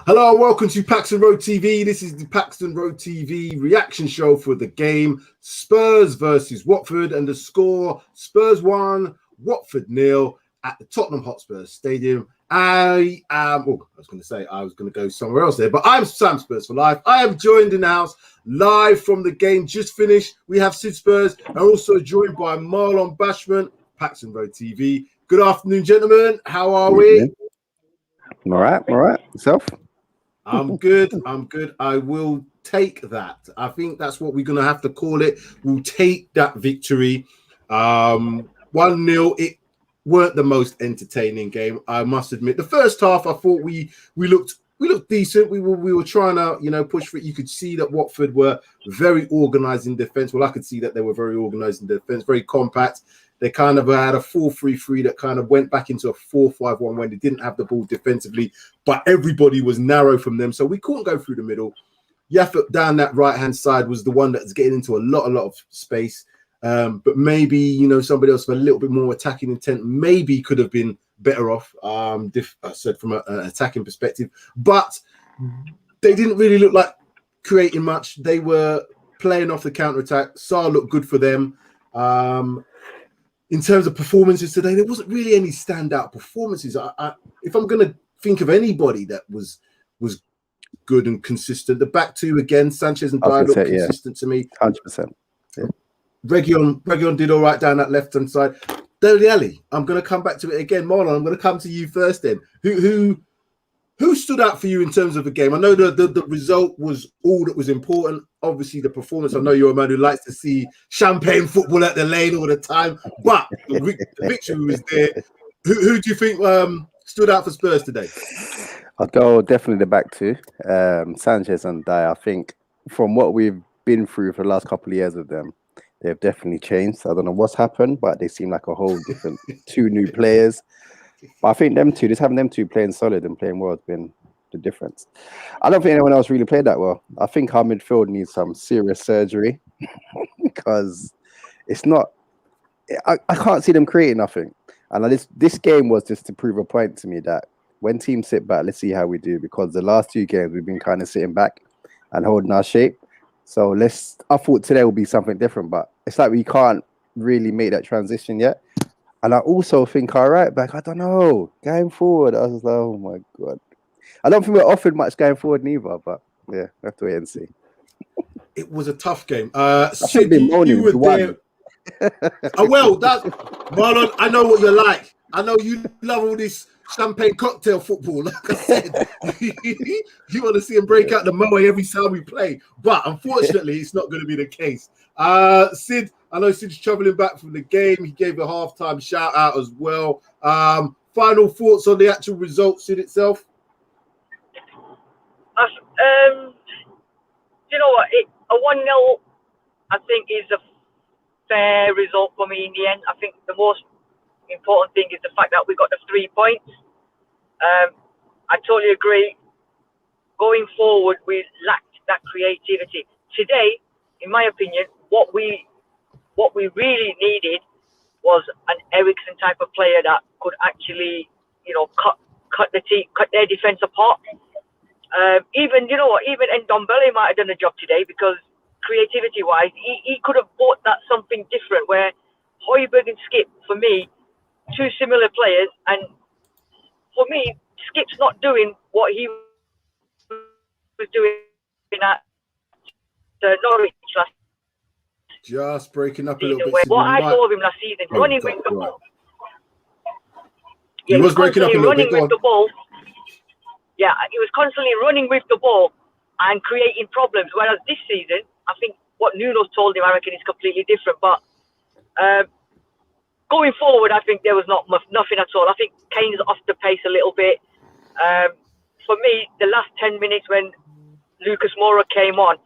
Hello, welcome to Paxton Road TV. This is the Paxton Road TV reaction show for the game Spurs versus Watford, and the score: Spurs 1, Watford 0 at the Tottenham Hotspur Stadium. I was going to go somewhere else there, but I'm Sam Spurs for life. I am joined in the house live from the game just finished. We have Sid Spurs, and also joined by Marlon Bashman, Paxton Road TV. Good afternoon, gentlemen. How are we? I'm all right. Yourself? I'm good. I will take that. I think that's what we're going to have to call it. We'll take that victory. 1-0. It weren't the most entertaining game, I must admit. The first half, I thought we looked decent. We were trying to, push for it. You could see that Watford were very organised in defence. Well, I could see that they were very organised in defence, very compact. They kind of had a 4-3-3 that kind of went back into a 4-5-1 when they didn't have the ball defensively, but everybody was narrow from them, so we couldn't go through the middle. Yaffert down that right-hand side was the one that's getting into a lot of space, but maybe, somebody else with a little bit more attacking intent maybe could have been better off, I said from an attacking perspective, but they didn't really look like creating much. They were playing off the counter-attack. Sarr looked good for them. In terms of performances today, there wasn't really any standout performances. If I'm going to think of anybody that was good and consistent, the back two again, Sanchez and Dyer looked consistent to me. 100%. Yeah. Region did all right down that left-hand side. Dele Alli, I'm going to come back to it again. Marlon, I'm going to come to you first then. Who stood out for you in terms of the game? I know the result was all that was important. Obviously, the performance. I know you're a man who likes to see champagne football at the lane all the time, but the victory was there. Who do you think stood out for Spurs today? I'll go definitely the back two, Sanchez and Dyer. I think from what we've been through for the last couple of years with them, they've definitely changed. I don't know what's happened, but they seem like a whole different two new players. But I think just having them two playing solid and playing well has been the difference. I don't think anyone else really played that well. I think our midfield needs some serious surgery because it's not. I can't see them creating nothing. And this game was just to prove a point to me that when teams sit back, let's see how we do. Because the last two games we've been kind of sitting back and holding our shape. So I thought today would be something different, but it's like we can't really make that transition yet. And I also think our right back, I don't know, going forward, I was like, oh my God. I don't think we're offered much going forward neither, but yeah, we have to wait and see. It was a tough game. Sid, you were there. Marlon, I know what you're like. I know you love all this champagne cocktail football. Like I said, you want to see him break out the moe every time we play. But unfortunately, it's not going to be the case. Sid, I know Sid's traveling back from the game. He gave a halftime shout out as well. Final thoughts on the actual result, Sid itself? You know what? A 1-0, I think, is a fair result for me in the end. I think the most important thing is the fact that we got the 3 points. I totally agree. Going forward, we lacked that creativity. Today, in my opinion, what we really needed was an Eriksen type of player that could actually, cut their defense apart. Even Ndombele might have done the job today because creativity-wise, he could have brought that something different. Where Højbjerg and Skip, for me, two similar players, and for me, Skip's not doing what he was doing at Norwich last. Just breaking up a little bit. What I saw of him last season, running with the ball. He was breaking up a little bit. With the ball. Yeah, he was constantly running with the ball and creating problems. Whereas this season, I think what Nuno's told him, I reckon, is completely different. But going forward, I think there was nothing at all. I think Kane's off the pace a little bit. For me, the last 10 minutes when Lucas Moura came on,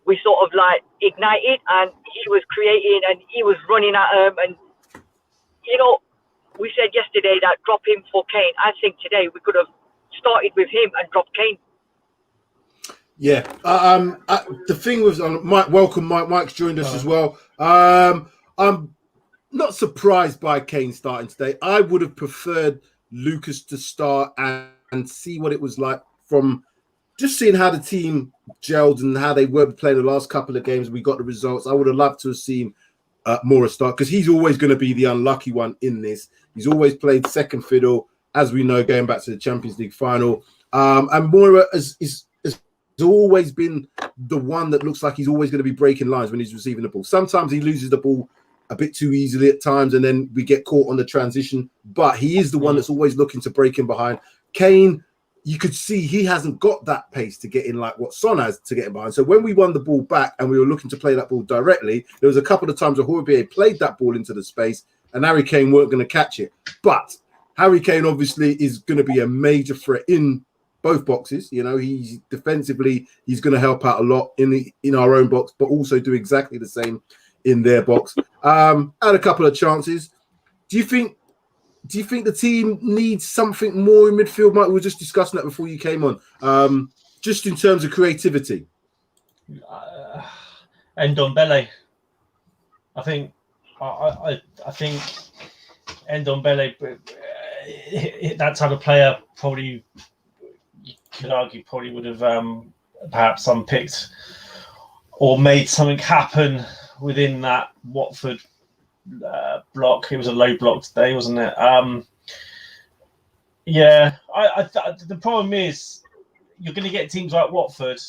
we sort of like ignited and he was creating and he was running at him. And, we said yesterday that drop him for Kane. I think today we could have started with him and dropped Kane. Yeah. The thing was, Mike, welcome, Mike. Mike's joined us as well. I'm not surprised by Kane starting today. I would have preferred Lucas to start and see what it was like from just seeing how the team gelled and how they were playing the last couple of games, we got the results. I would have loved to have seen Moura start, because he's always going to be the unlucky one in this. He's always played second fiddle, as we know, going back to the Champions League final. And Moura has always been the one that looks like he's always going to be breaking lines when he's receiving the ball. Sometimes he loses the ball a bit too easily at times, and then we get caught on the transition. But he is the one that's always looking to break in behind. Kane, you could see he hasn't got that pace to get in like what Son has to get in behind. So when we won the ball back and we were looking to play that ball directly, there was a couple of times where Højbjerg played that ball into the space and Harry Kane weren't going to catch it. But Harry Kane obviously is going to be a major threat in both boxes. You know, he's defensively, he's going to help out a lot in our own box, but also do exactly the same in their box. Had a couple of chances. Do you think the team needs something more in midfield, Mike? We were just discussing that before you came on. Just in terms of creativity. Ndombele. I think Ndombele, that type of player, probably you could argue probably would have perhaps unpicked or made something happen within that Watford block. It was a low block today, wasn't it? The problem is you're going to get teams like Watford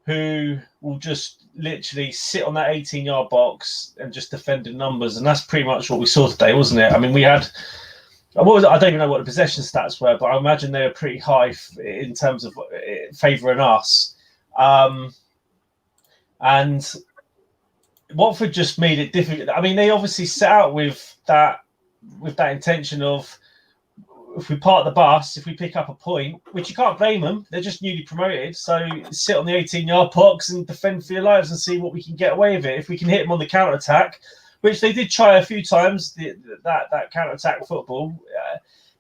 who will just literally sit on that 18-yard box and just defend in numbers, and that's pretty much what we saw today, wasn't it? I mean, we had I don't even know what the possession stats were, but I imagine they were pretty high in terms of favouring us. And Watford just made it difficult. I mean, they obviously set out with that intention of, if we park the bus, if we pick up a point, which you can't blame them, they're just newly promoted. So sit on the 18-yard box and defend for your lives and see what we can get away with it. If we can hit them on the counter-attack, which they did try a few times, that counter-attack football.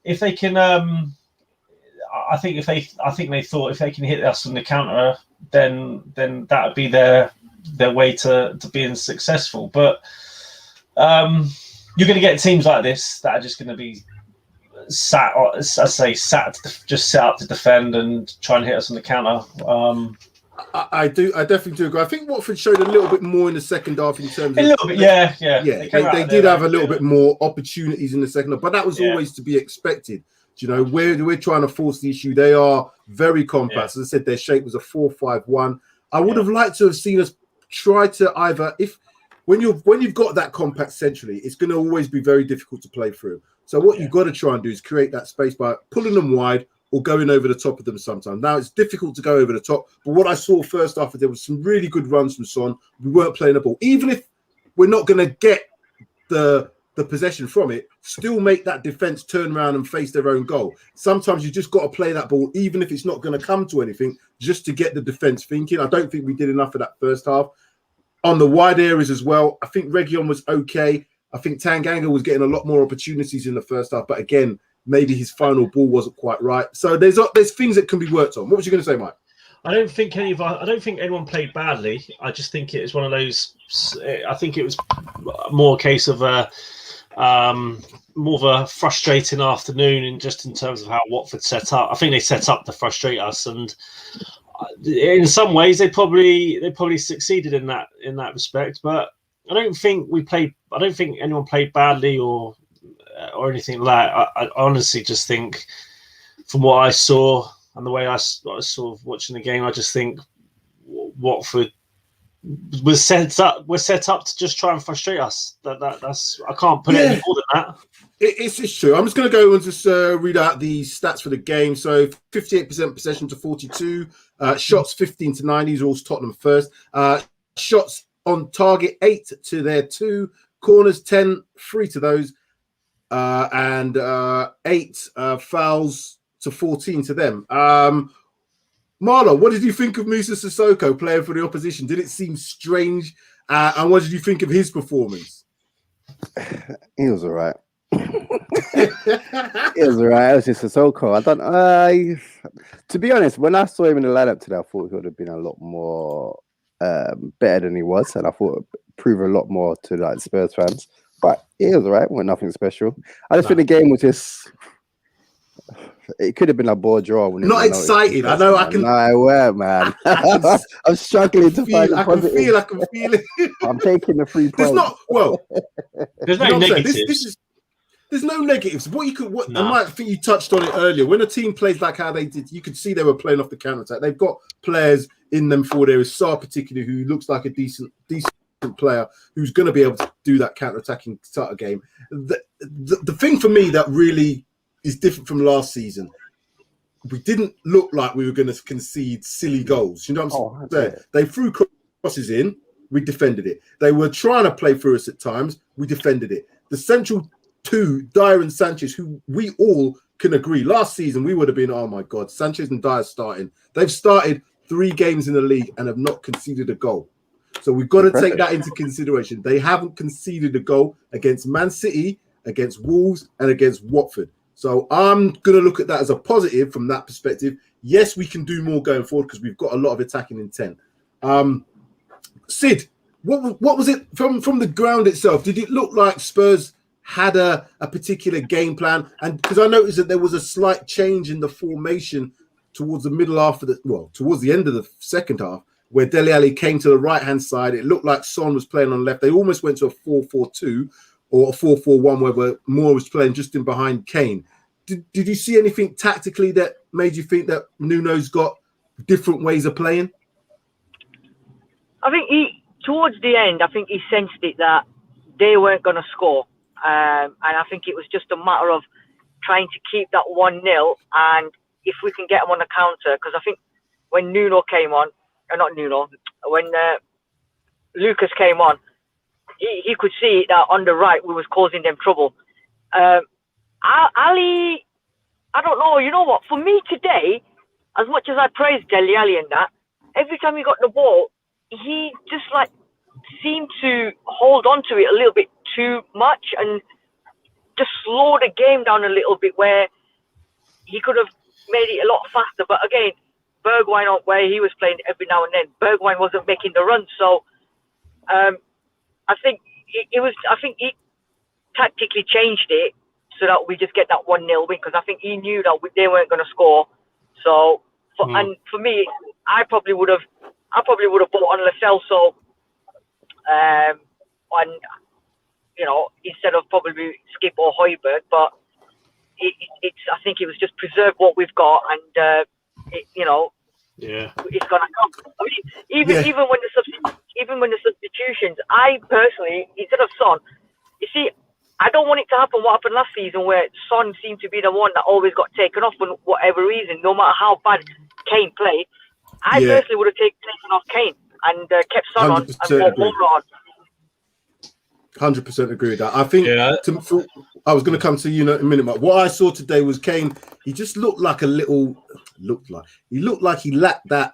If they can, I think they thought if they can hit us on the counter, then that would be their way to being successful. But you're going to get teams like this that are just going to be sat to just set up to defend and try and hit us on the counter. I definitely do agree. I think Watford showed a little bit more in the second half in terms of a little bit, yeah. They did have a little bit more opportunities in the second half, but that was always to be expected. You know, we're trying to force the issue. They are very compact. As I said, their shape was a 4-5-1. I would have liked to have seen us try to either, when you've got that compact centrally, it's going to always be very difficult to play through. So what you've got to try and do is create that space by pulling them wide or going over the top of them sometimes. Now, it's difficult to go over the top, but what I saw first half, there was some really good runs from Son. We weren't playing the ball. Even if we're not going to get the possession from it, still make that defense turn around and face their own goal. Sometimes you just got to play that ball, even if it's not going to come to anything, just to get the defense thinking. I don't think we did enough of that first half. On the wide areas as well, I think Reguilon was okay. I think Tanganga was getting a lot more opportunities in the first half, but again, maybe his final ball wasn't quite right. So there's things that can be worked on. What was you going to say, Mike? I don't think anyone played badly. I just think it was one of those. I think it was more a case of more of a frustrating afternoon, in terms of how Watford set up. I think they set up to frustrate us, and in some ways they probably succeeded in that respect. But I don't think anyone played badly or anything like that. I honestly just think, from what I saw and the way I saw watching the game, I just think Watford was set up to just try and frustrate us. That's I can't put it any more than that. It's true. I'm just going to go and just read out the stats for the game. So 58% possession to 42, shots 15 to 9. These are all Tottenham first. Shots on target 8 to their 2, corners 10, 3 to those, and 8 fouls to 14 to them. Marlo, what did you think of Musa Sissoko playing for the opposition? Did it seem strange? And what did you think of his performance? He was all right. It was all right. It was just Sissoko. To be honest, when I saw him in the lineup today, I thought he would have been a lot more better than he was, and I thought it would prove a lot more to like Spurs fans. But it was all right. Nothing special. I just think the game was just it could have been a ball draw. Not excited. I know. I can. No, I weren't, man. I'm struggling to find. I can feel it. I'm taking the 3 points. There's not. Well, there's no negatives. This is. There's no negatives. What you could, No. I might think you touched on it earlier. When a team plays like how they did, you could see they were playing off the counter attack. They've got players in them forward areas. Sarr particularly, who looks like a decent player who's going to be able to do that counter attacking start of game. The thing for me that really is different from last season, we didn't look like we were going to concede silly goals. You know what I'm saying? They threw crosses in, we defended it. They were trying to play through us at times, we defended it. The central two, Dyer and Sanchez, who we all can agree, last season we would have been, oh my God, Sanchez and Dyer starting. They've started 3 games in the league and have not conceded a goal. So we've got to take that into consideration. They haven't conceded a goal against Man City, against Wolves, and against Watford. So I'm going to look at that as a positive from that perspective. Yes, we can do more going forward because we've got a lot of attacking intent. Sid, what was it from the ground itself? Did it look like Spurs had a particular game plan? And because I noticed that there was a slight change in the formation towards the middle half of towards the end of the second half, where Dele Alli came to the right-hand side. It looked like Son was playing on the left. They almost went to a 4-4-2 or a 4-4-1 where Moore was playing just in behind Kane. Did you see anything tactically that made you think that Nuno's got different ways of playing? I think towards the end, I think he sensed it that they weren't going to score. And I think it was just a matter of trying to keep that 1-0. And if we can get them on the counter, because I think when Nuno came on, when Lucas came on, he could see that on the right we was causing them trouble. Ali, I don't know. You know what? For me today, as much as I praised Dele Alli and that, every time he got the ball, he just like seemed to hold on to it a little bit too much and just slow the game down a little bit, where he could have made it a lot faster. But again, Bergwijn, where he was playing every now and then, Bergwijn wasn't making the run. So I think he tactically changed it so that we just get that 1-0 win, because I think he knew that they weren't going to score. So and for me, I probably would have bought on Lo Celso, on instead of probably Skip or Højbjerg. But I think it was just preserve what we've got, and it's gonna come. I mean, even when the substitutions, I personally, instead of Son, you see, I don't want it to happen what happened last season, where Son seemed to be the one that always got taken off for whatever reason, no matter how bad Kane played. I personally would have taken off Kane and kept Son on and bought Moura on. 100% agree with that. I think I was going to come to you in a minute, but what I saw today was Kane. He just looked like he lacked that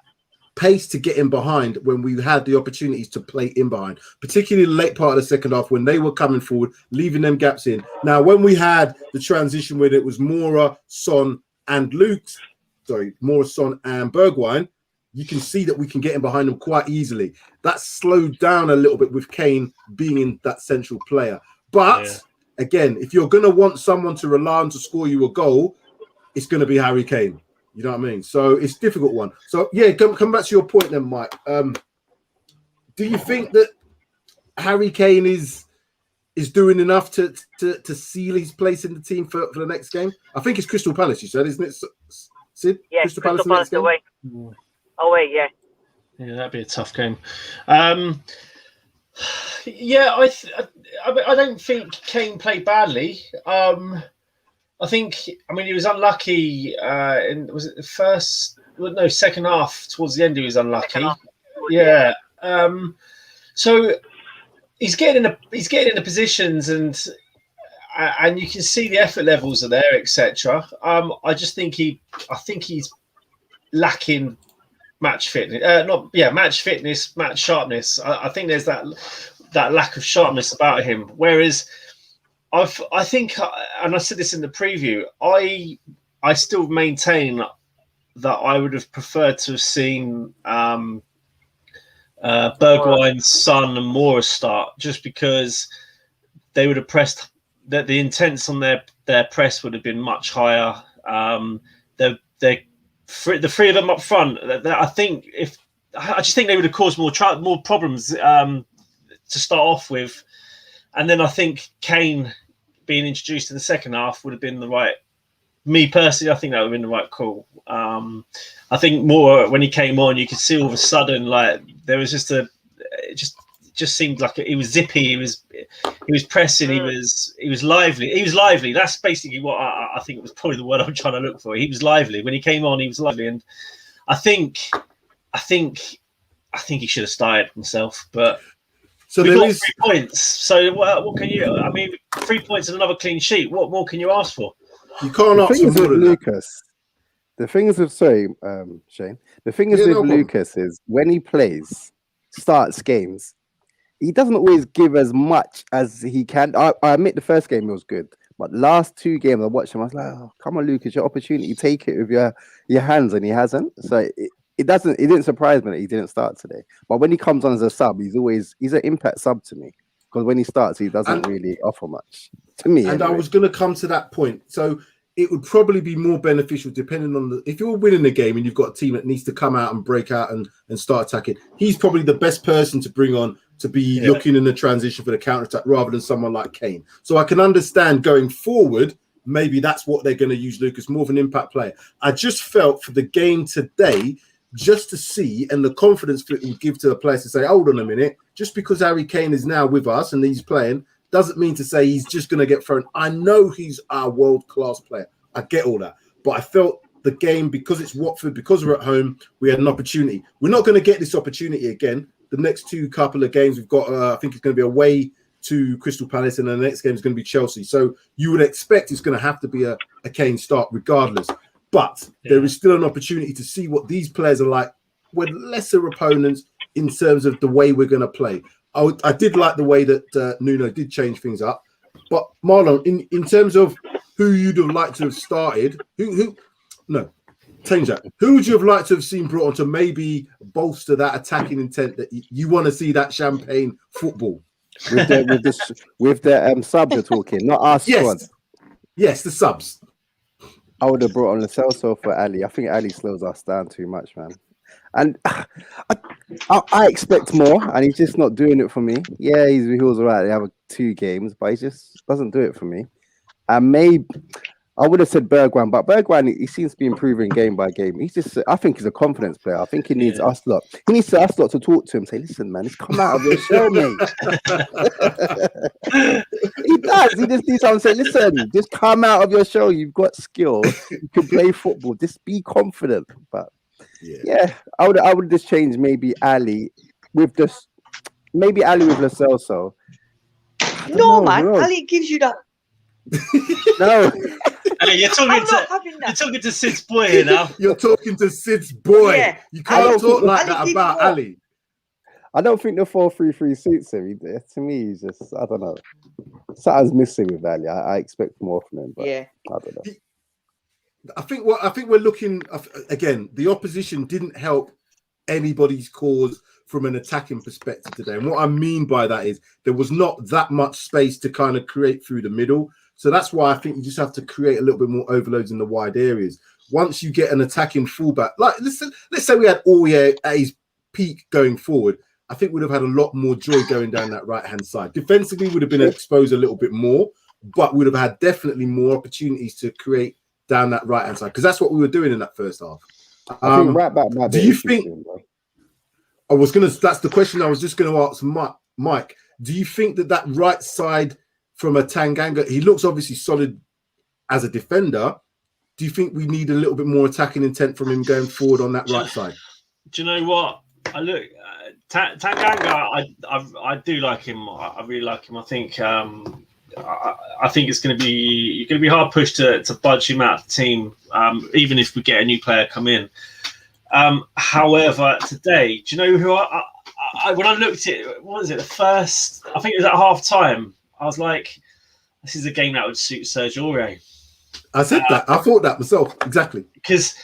pace to get in behind when we had the opportunities to play in behind, particularly the late part of the second half when they were coming forward, leaving them gaps in. Now, when we had the transition where it was Moura, Son, and Bergwijn, you can see that we can get in behind them quite easily. That slowed down a little bit with Kane being in that central player. But again, if you're going to want someone to rely on to score you a goal, it's going to be Harry Kane. You know what I mean? So it's a difficult one. So come back to your point then, Mike. Do you think that Harry Kane is doing enough to seal his place in the team for the next game? I think it's Crystal Palace, you said, isn't it, Sid? Yeah, Crystal Palace away. Away, yeah. Yeah, that'd be a tough game. I don't think Kane played badly. I think, he was unlucky. Second half towards the end, he was unlucky. Yeah. So he's getting in the positions, and you can see the effort levels are there, etc. I think he's lacking match fitness. Match fitness, match sharpness. I think there's that lack of sharpness about him. Whereas I think, and I said this in the preview, I still maintain that I would have preferred to have seen Bergwijn's Son and Moura start, just because they would have pressed that the intents on their press would have been much higher. The three of them up front, I just think they would have caused more problems to start off with, and then I think Kane being introduced in the second half would have been the right. Me personally, I think that would have been the right call. I think more when he came on, you could see all of a sudden like there was just it just seemed like he was zippy. He was pressing. He was lively. He was lively. That's basically what I think was probably the word I'm trying to look for. He was lively when he came on. He was lively, and I think he should have started himself. But so we got 3 points. So what can you? I mean, 3 points and another clean sheet. What more can you ask for? You can't ask for more than Lucas. The thing is with Shane. The thing is with Lucas is when he starts games, he doesn't always give as much as he can. I admit the first game was good, but last 2 games I watched him. I was like, oh, come on, Lucas, your opportunity, take it with your hands, and he hasn't. So it didn't surprise me that he didn't start today. But when he comes on as a sub, he's an impact sub to me, because when he starts, he doesn't really offer much to me. And anyway. I was going to come to that point. So it would probably be more beneficial depending on if you're winning the game and you've got a team that needs to come out and break out and start attacking. He's probably the best person to bring on to be looking in the transition for the counter attack rather than someone like Kane. So I can understand going forward, maybe that's what they're going to use Lucas, more of an impact player. I just felt for the game today, just to see and the confidence it would give to the players to say, hold on a minute, just because Harry Kane is now with us and he's playing, doesn't mean to say he's just going to get thrown. I know he's our world-class player. I get all that. But I felt the game, because it's Watford, because we're at home, we had an opportunity. We're not going to get this opportunity again. The next 2 couple of games we've got, I think it's going to be away to Crystal Palace, and the next game is going to be Chelsea. So you would expect it's going to have to be a Kane start regardless. But there is still an opportunity to see what these players are like with lesser opponents in terms of the way we're going to play. I did like the way that Nuno did change things up. But Marlon, in terms of who you'd have liked to have started, change that. Who would you have liked to have seen brought on to maybe bolster that attacking intent that you want to see, that champagne football? With the subs you're talking, not our squad. Yes, the subs. I would have brought on Lo Celso for Ali. I think Ali slows us down too much, man. And I expect more, and he's just not doing it for me. Yeah, he was all right the other 2 games, but he just doesn't do it for me. And maybe I would have said Bergwijn, but Bergwijn, he seems to be improving game by game. I think he's a confidence player. I think he needs us lot. He needs us lot to talk to him, say, listen, man, just come out of your shell, mate. He does. He just needs someone to say, listen, just come out of your shell. You've got skill. You can play football. Just be confident. But I would just change maybe Ali with Lo Celso. No, man, Ali gives you that. No. Hey, you're talking to Sid's boy here now. You're talking to Sid's boy. Yeah. You can't talk like that about Ali. I don't think the 4-3-3 suits him. To me, he's just, I don't know. Something's missing with Ali. I expect more from him, but I don't know. I think we're looking again. The opposition didn't help anybody's cause from an attacking perspective today, and what I mean by that is there was not that much space to kind of create through the middle. So that's why I think you just have to create a little bit more overloads in the wide areas. Once you get an attacking fullback, like let's say we had Aurier at his peak going forward, I think we'd have had a lot more joy going down that right-hand side. Defensively, would have been exposed a little bit more, but would have had definitely more opportunities to create down that right-hand side, because that's what we were doing in that first half. I think right back might be. Do you think? That's the question I was just going to ask Mike. Do you think that right side from a Tanganga, he looks obviously solid as a defender. Do you think we need a little bit more attacking intent from him going forward on that right side? Do you know what? I look Tanganga. I do like him. I really like him. I think. I think you're going to be hard pushed to budge him out of the team, even if we get a new player come in. However, today, do you know who I when I looked at it, what was it? The first, I think it was at half time. I was like, this is a game that would suit Serge Aurier. I said that. I thought that myself. Exactly. Because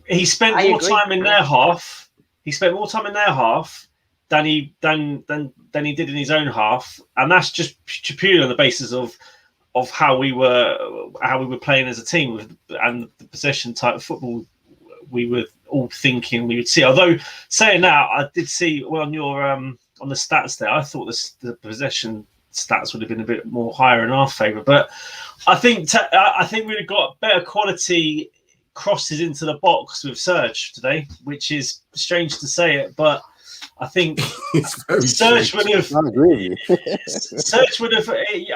he spent more time in their half. He spent more time in their half than he did in his own half, and that's just purely on the basis of of how we were playing as a team and the possession type of football we were all thinking we would see. Although saying that, I did see on your on the stats there, I thought the possession stats would have been a bit more higher in our favour. But I think we'd have got better quality crosses into the box with Serge today, which is strange to say it, but I think Serge would have. I agree. Serge would have.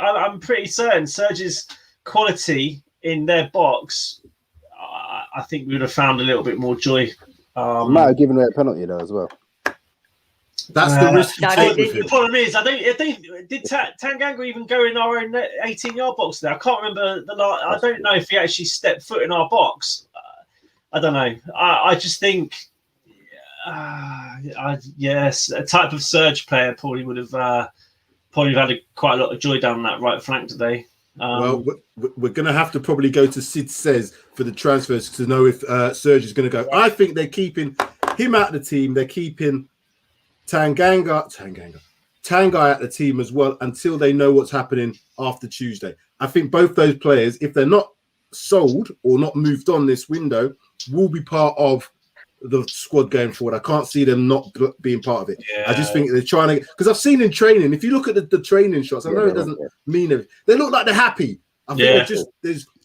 I'm pretty certain Serge's quality in their box. I think we would have found a little bit more joy. Might have given away a penalty though as well. That's the risk you take with him. The problem is, did Tanganga even go in our own 18-yard box there? I can't remember the last. I don't know if he actually stepped foot in our box. I don't know. I just think, yes, a type of Surge player probably would have had quite a lot of joy down that right flank today. Well, we're going to have to probably go to Sid Says for the transfers to know if Serge is going to go. I think they're keeping him out of the team. They're keeping Tanguy at the team as well until they know what's happening after Tuesday. I think both those players, if they're not sold or not moved on this window, will be part of the squad going forward. I can't see them not being part of it. Yeah. I just think they're trying to, because I've seen in training, if you look at the training shots, I know it doesn't mean it. They look like they're happy. I think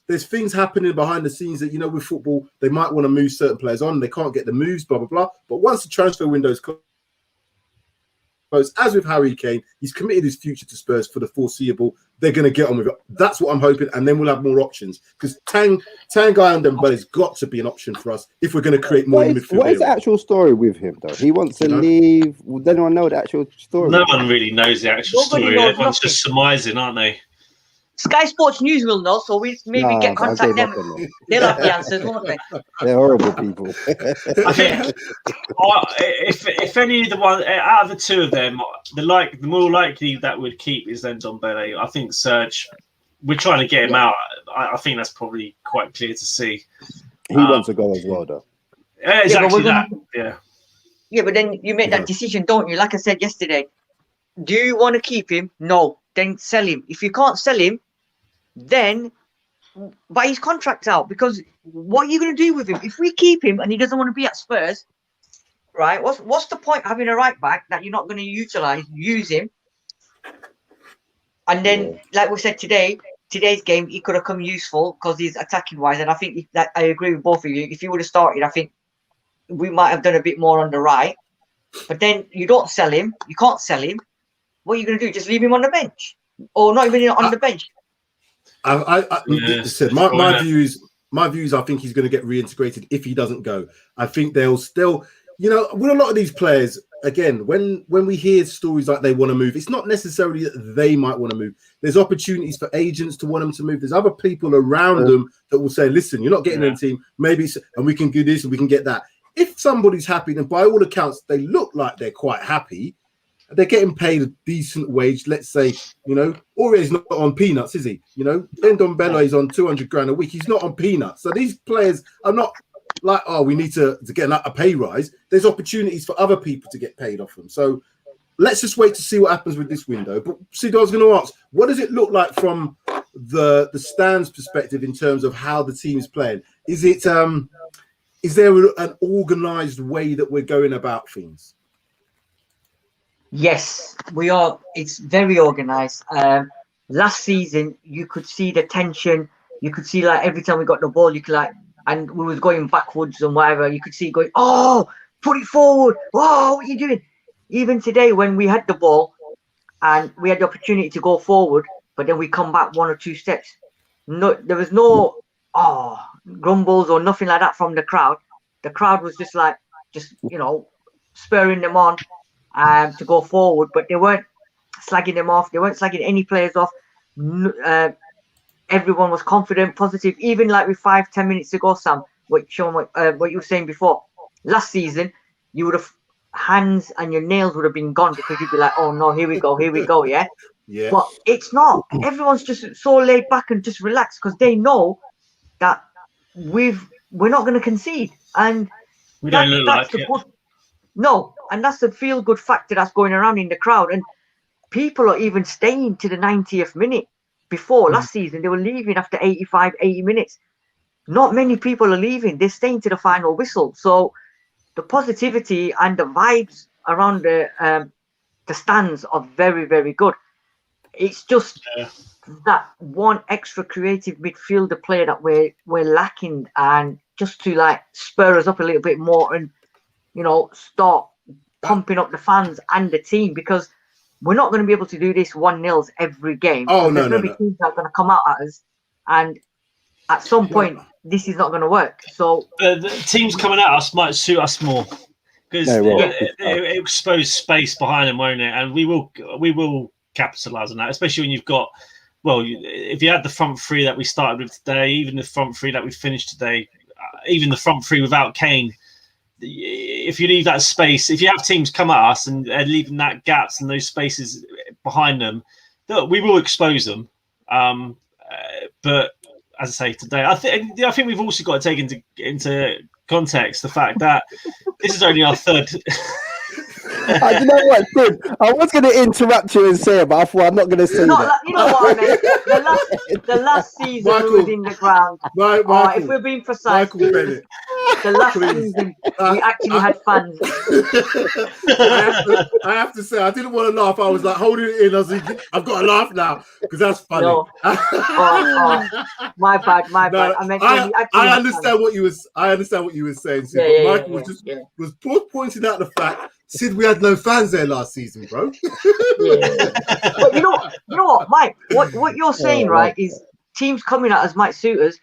there's things happening behind the scenes that, with football, they might want to move certain players on. They can't get the moves, blah, blah, blah. But once the transfer window is closed, as with Harry Kane, he's committed his future to Spurs for the foreseeable. They're going to get on with it. That's what I'm hoping, and then we'll have more options. Because Tanguy and Dembele has got to be an option for us if we're going to create more midfield. What is the actual story with him, though? He wants to leave. Does anyone know the actual story? No one really knows the actual story. Everyone's just surmising, aren't they? Sky Sports News will know, so we maybe get contact them. They'll have the answers, won't they? They're horrible people. I think if any of the one out of the two of them, the more likely that would keep is then Ndombele. I think Serge, we're trying to get him out. I think that's probably quite clear to see. He wants to go as well, though. Exactly that. Yeah. Yeah, but then you make that decision, don't you? Like I said yesterday, do you want to keep him? No. Then sell him. If you can't sell him, then buy his contract out, because what are you going to do with him if we keep him and he doesn't want to be at Spurs, right? What's the point having a right back that you're not going to use him, and then like we said today's game he could have come useful because he's attacking wise, and I think that I agree with both of you. If he would have started, I think we might have done a bit more on the right, but then you don't sell him, you can't sell him. What are you going to do? Just leave him on the bench, or not even on the bench? My view is I think he's going to get reintegrated if he doesn't go. I think they'll still, with a lot of these players, again, when we hear stories like they want to move, it's not necessarily that they might want to move. There's opportunities for agents to want them to move. There's other people around them that will say, listen, you're not getting in the team, maybe, and we can do this and we can get that. If somebody's happy, then by all accounts, they look like they're quite happy. They're getting paid a decent wage, let's say, Aurier's not on peanuts, is he? Ndombele is on 200 grand a week. He's not on peanuts. So these players are not like, we need to get a pay rise. There's opportunities for other people to get paid off them. So let's just wait to see what happens with this window. But Sid, I was going to ask, what does it look like from the stands perspective in terms of how the team is playing? Is there an organised way that we're going about things? Yes, we are. It's very organised. Last season, you could see the tension. You could see every time we got the ball, and we was going backwards and whatever. You could see it going, put it forward. Oh, what are you doing? Even today, when we had the ball and we had the opportunity to go forward, but then we come back one or two steps. No, there was no grumbles or nothing like that from the crowd. The crowd was just spurring them on. To go forward, but they weren't slagging them off. They weren't slagging any players off. Everyone was confident, positive. Even with 5-10 minutes to go, Sam, what you were saying before. Last season, you would have hands and your nails would have been gone because you'd be like, "Oh no, here we go, yeah." Yeah. But it's not. Everyone's just so laid back and just relaxed because they know that we're not going to concede, and we don't look like it. No, and that's the feel-good factor that's going around in the crowd. And people are even staying to the 90th minute. before last season, they were leaving after 85, 80 minutes. Not many people are leaving. They're staying to the final whistle. So the positivity and the vibes around the stands are very, very good. It's just that one extra creative midfielder player that we're lacking, and just to like spur us up a little bit more and, you know, start pumping up the fans and the team, because we're not going to be able to do this 1-0 every game. Oh, there's going to be teams that are going to come out at us, and at some point this is not going to work. So the teams coming at us might suit us more, because it expose space behind them, won't it? And we will capitalize on that, especially when you've got, well, if you had the front three that we started with today, even the front three that we finished today, even the front three without Kane, if you leave that space, if you have teams come at us and leaving that gaps and those spaces behind them, we will expose them. But as I say today, I think we've also got to take into context the fact that this is only our third. You know what, Tim? I was going to interrupt you and say it, but I thought I'm not going to say that. You know what I mean? The last season we was in the ground. If we're being precise, the last season we actually had fans. I have to say, I didn't want to laugh. I was like holding it in. I was thinking, I've got to laugh now because that's funny. No. My bad. No, I meant I understand what you was. I understand what you were saying. Sid, but Michael was pointing out the fact. Sid, we had no fans there last season, bro. But you know what, Mike? What you're saying, right, is teams coming at us might suit us.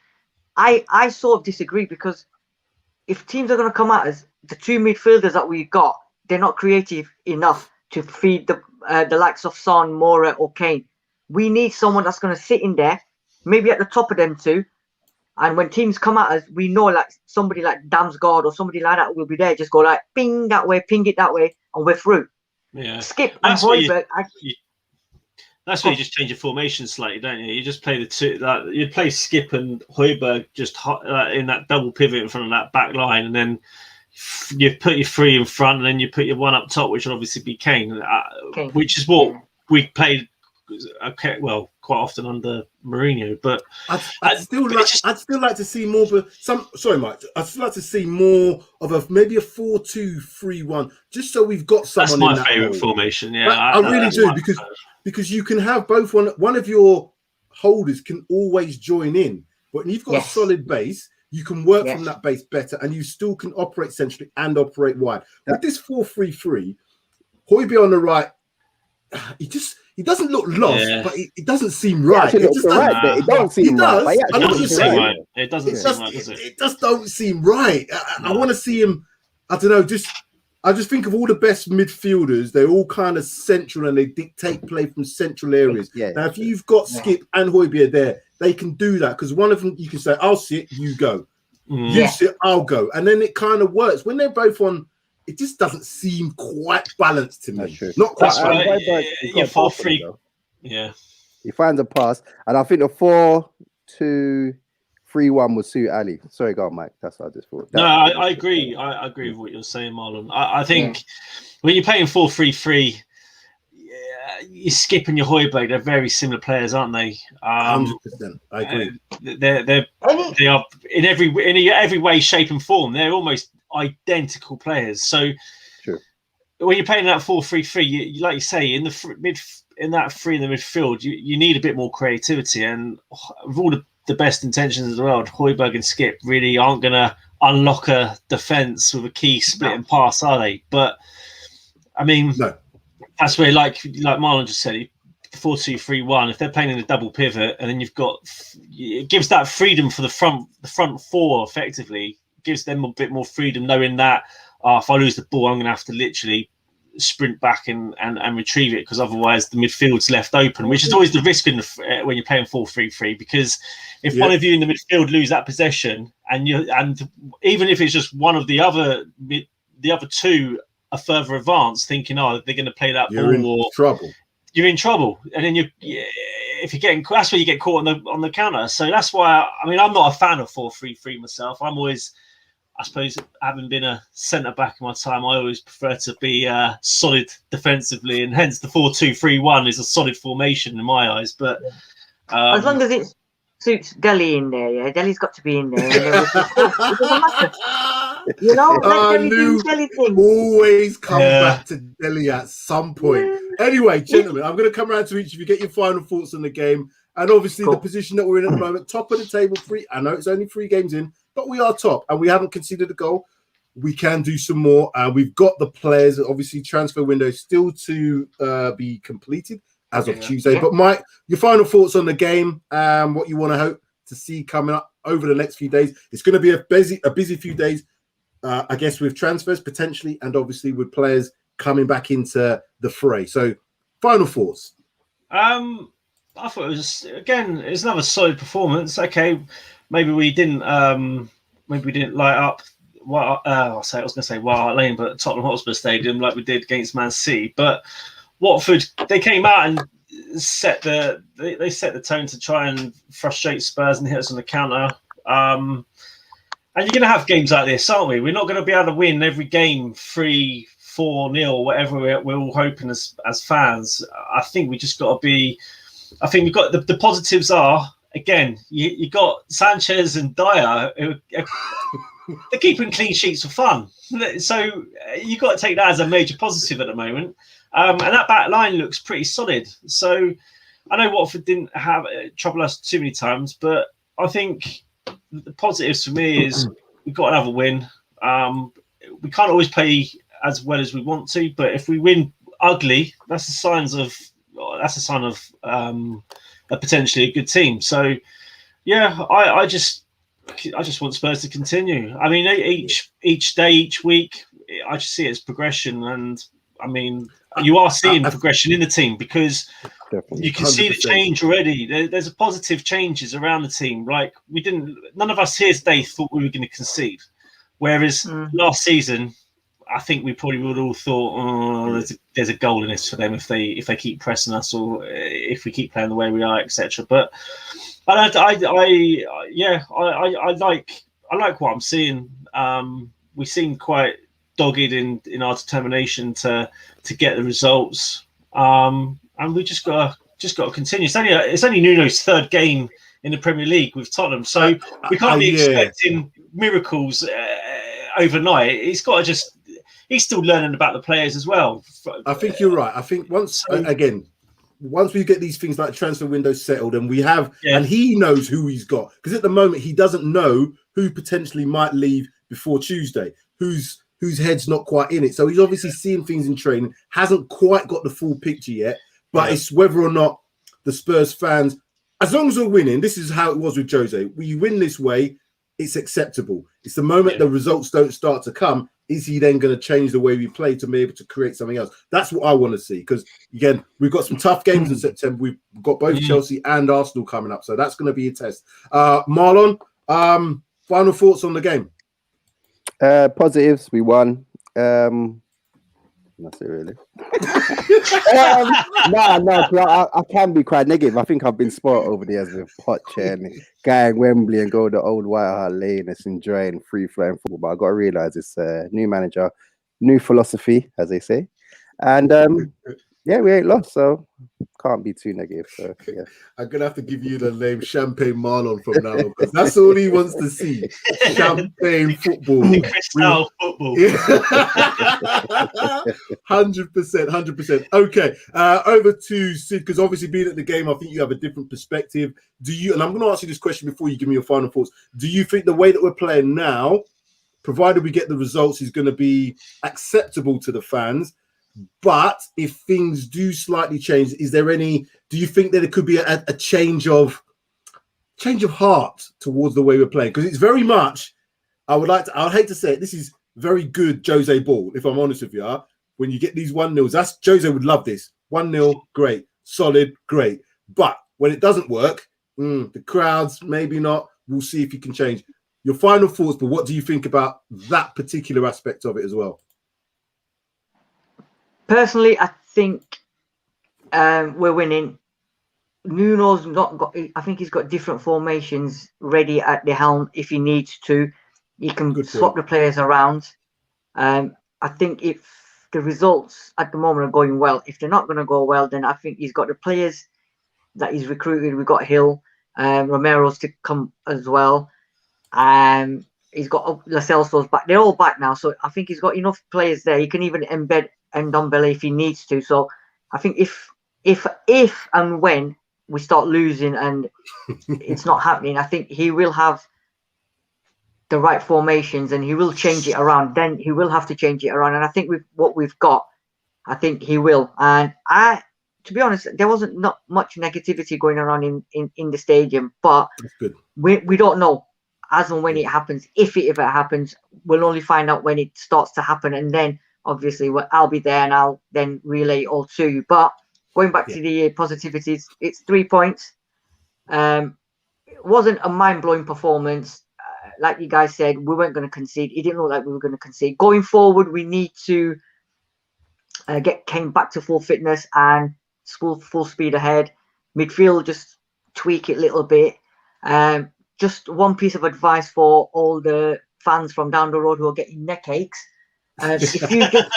I sort of disagree, because if teams are going to come at us, the two midfielders that we've got, they're not creative enough to feed the likes of Son, Moura, or Kane. We need someone that's going to sit in there, maybe at the top of them two. And when teams come at us, we know like somebody like Damsgaard or somebody like that will be there. Just go like ping that way, ping it that way, and we're through. Yeah. Skip and Højbjerg. That's where you just change your formation slightly, don't you? You just play the two. You'd play Skip and Højbjerg just in that double pivot in front of that back line, and then you put your three in front, and then you put your one up top, which would obviously be Kane. Which is what we played. Okay, well, quite often under Mourinho, but I'd still like to see more. But sorry, Mike. I'd still like to see more of maybe a 4-2-3-1, just so we've got someone. That's my favourite formation. Yeah, I really do, because you can have both. One of your holders can always join in, but when you've got a solid base, you can work from that base better, and you still can operate centrally and operate wide. With this 4-3-3, Højbjerg on the right, he doesn't look lost, but it doesn't seem right. It just right. It doesn't seem right. I know what you're saying. It doesn't seem right, does it? It just don't seem right. I want to see him. I don't know. I just think of all the best midfielders. They're all kind of central and they dictate play from central areas. Now, if you've got Skip and Højbjerg there, they can do that, because one of them you can say, "I'll sit, you go. You sit, I'll go," and then it kind of works. When they're both on, it just doesn't seem quite balanced to me. Not quite. You're 4-3. Yeah. He finds a pass, and I think the 4-2-3-1 would suit Ali. Sorry, go on, Mike. That's what I just thought. I agree. I agree with what you're saying, Marlon. I think when you're playing 4-3-3, you Skip and your Højbjerg, they're very similar players, aren't they? 100%. I agree. They are in every way, shape, and form. They're almost identical players. So when you're playing that 4-3-3, like you say, in that three in the midfield, you need a bit more creativity. And with all the best intentions in the world, Højbjerg and Skip really aren't going to unlock a defence with a key split and pass, are they? But I mean, that's where, like Marlon just said, 4-2-3-1. If they're playing in a double pivot, and then it gives that freedom for the front four effectively. Gives them a bit more freedom, knowing that if I lose the ball, I'm going to have to literally sprint back and retrieve it, because otherwise the midfield's left open, which is always the risk when you're playing 4-3-3. Because if one of you in the midfield lose that possession, and even if it's just one of the other two are further advanced, thinking, they're going to play that you're ball, you're in trouble, and then if you're getting, that's where you get caught on the counter. So that's why I'm not a fan of 4-3-3 myself. I'm always, I suppose, having been a centre back in my time, I always prefer to be solid defensively, and hence the 4-2-3-1 is a solid formation in my eyes. But As long as it suits Deli in there, yeah. Deli's got to be in there. It doesn't matter. You know, let Deli do Deli thing. Always come back to Deli at some point. Anyway, gentlemen, I'm going to come around to each of you, get your final thoughts on the game. And obviously the position that we're in at the moment, top of the table, I know it's only 3 games in, but we are top and we haven't conceded a goal. We can do some more. We've got the players, obviously transfer window still to be completed as of Tuesday. But Mike, your final thoughts on the game, what you want to hope to see coming up over the next few days. It's going to be a busy few days, I guess, with transfers potentially, and obviously with players coming back into the fray. So final thoughts. I thought it was another solid performance. Okay, maybe we didn't light up I was going to say White Hart Lane, but Tottenham Hotspur Stadium like we did against Man City. But Watford, they came out and set the tone to try and frustrate Spurs and hit us on the counter. And you're going to have games like this, aren't we? We're not going to be able to win every game 3-4-0, whatever we're all hoping as fans. I think we just got to be. I think we've got the positives are, again, you got Sanchez and Dyer who they're keeping clean sheets for fun. So you've got to take that as a major positive at the moment. And that back line looks pretty solid. So I know Watford didn't have trouble us too many times, but I think the positives for me is we've got another win. We can't always play as well as we want to, but if we win ugly, that's a sign of a potentially a good team. So yeah, I just want Spurs to continue. I mean, each day, each week, I just see it as progression. And I mean, you are seeing progression in the team because you can 100%. See the change already. There's a positive changes around the team. Like none of us here today thought we were going to concede. Whereas last season, I think we probably would all thought, there's a goal in this for them if they keep pressing us or if we keep playing the way we are, etc. But I like what I'm seeing. We seem quite dogged in our determination to get the results, and we just got to continue. It's only Nuno's 3rd game in the Premier League with Tottenham, so we can't be expecting miracles overnight. He's still learning about the players as well. I think you're right. I think once we get these things like transfer windows settled and we have, and he knows who he's got, because at the moment he doesn't know who potentially might leave before Tuesday, whose head's not quite in it. So he's obviously seeing things in training, hasn't quite got the full picture yet, but it's whether or not the Spurs fans, as long as we're winning, this is how it was with Jose. We win this way, it's acceptable. It's the moment the results don't start to come, is he then going to change the way we play to be able to create something else? That's what I want to see. Because, again, we've got some tough games in September. We've got both Chelsea and Arsenal coming up. So that's going to be a test. Marlon, final thoughts on the game? Positives, we won. That's it, really. I can be quite negative. I think I've been spoiled over the years with Poch and going Wembley and go the old White Hart Lane and enjoying free-flowing football. But I've got to realise it's a new manager, new philosophy, as they say. And we ain't lost, so can't be too negative. So yeah, I'm gonna have to give you the name Champagne Marlon from now on, because that's all he wants to see. Champagne football. Crystal football. 100%. Okay, over to Sid, because obviously being at the game, I think you have a different perspective. And I'm gonna ask you this question before you give me your final thoughts. Do you think the way that we're playing now, provided we get the results, is going to be acceptable to the fans? But if things do slightly change, do you think that it could be a change of heart towards the way we're playing? Because it's very much, I would hate to say it, this is very good Jose ball, if I'm honest with you. When you get these 1-0s, Jose would love this. 1-0, great. Solid, great. But when it doesn't work, the crowds, maybe not. We'll see if he can change. Your final thoughts, but what do you think about that particular aspect of it as well? Personally, I think we're winning. Nuno's not got. I think he's got different formations ready at the helm if he needs to. He can swap the players around. I think if the results at the moment are going well, if they're not going to go well, then I think he's got the players that he's recruited. We've got Hill, Romero's to come as well. He's got Lo Celso's back. They're all back now, so I think he's got enough players there. He can even embed Ndombele if he needs to. So I think if and when we start losing and it's not happening, I think he will have the right formations and he will change it around. Then he will have to change it around. And I think with what we've got, I think he will. And to be honest, there wasn't not much negativity going around in the stadium, but we don't know as and when it happens. If it ever happens, we'll only find out when it starts to happen. And then obviously I'll be there and I'll then relay it all to you. But going back to the positivities, it's 3 points. It wasn't a mind-blowing performance. Like you guys said, we weren't going to concede. It didn't look like we were going to concede. Going forward, we need to get Kane back to full fitness and full speed ahead. Midfield, just tweak it a little bit. Just one piece of advice for all the fans from down the road who are getting neck aches. If you just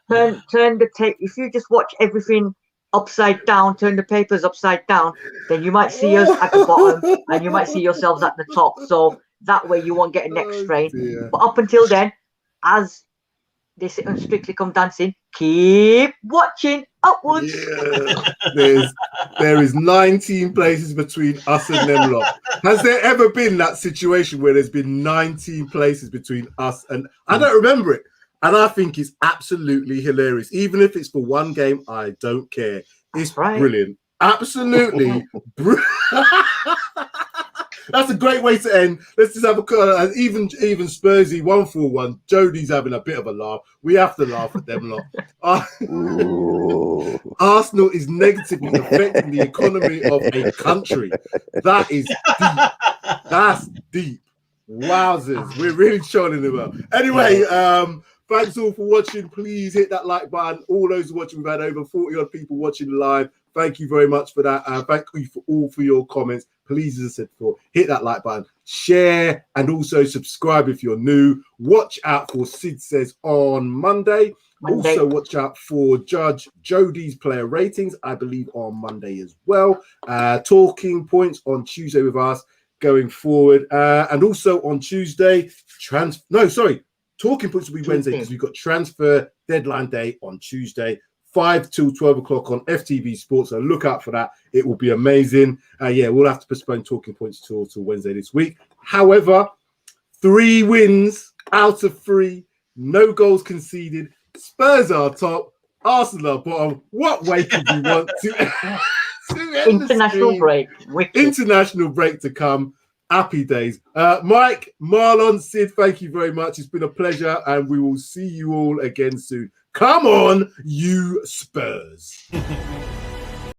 turn the tape, if you just watch everything upside down, turn the papers upside down, then you might see us at the bottom and you might see yourselves at the top. So that way you won't get a neck strain. But up until then, as they sit on Strictly Come Dancing, keep watching upwards. Yeah. There is 19 places between us and them lot. Has there ever been that situation where there's been 19 places between us? And I don't remember it. And I think it's absolutely hilarious. Even if it's for one game, I don't care. It's brilliant. Absolutely brilliant. That's a great way to end. Let's just have a even Spursy 1-4-1. Jodie's having a bit of a laugh. We have to laugh at them lot. Arsenal is negatively affecting the economy of a country. That is deep. That's deep. Wowzers. We're really showing them up. Anyway, thanks all for watching. Please hit that like button. All those watching, we've had over 40 odd people watching live. Thank you very much for that. Thank you for your comments. Please, as I said before, hit that like button, share, and also subscribe if you're new. Watch out for Sid Says on Monday. Also, watch out for Judge Jodie's player ratings, I believe, on Monday as well. Talking points on Tuesday with us going forward. And also on Tuesday, talking points will be Wednesday because we've got transfer deadline day on Tuesday. 5 till 12 o'clock on FTB Sports. So look out for that. It will be amazing. We'll have to postpone talking points till Wednesday this week. However, 3 wins out of 3, no goals conceded. Spurs are top, Arsenal are bottom. What way could we want to end international break? International break to come. Happy days. Mike, Marlon, Sid, thank you very much. It's been a pleasure, and we will see you all again soon. Come on, you Spurs.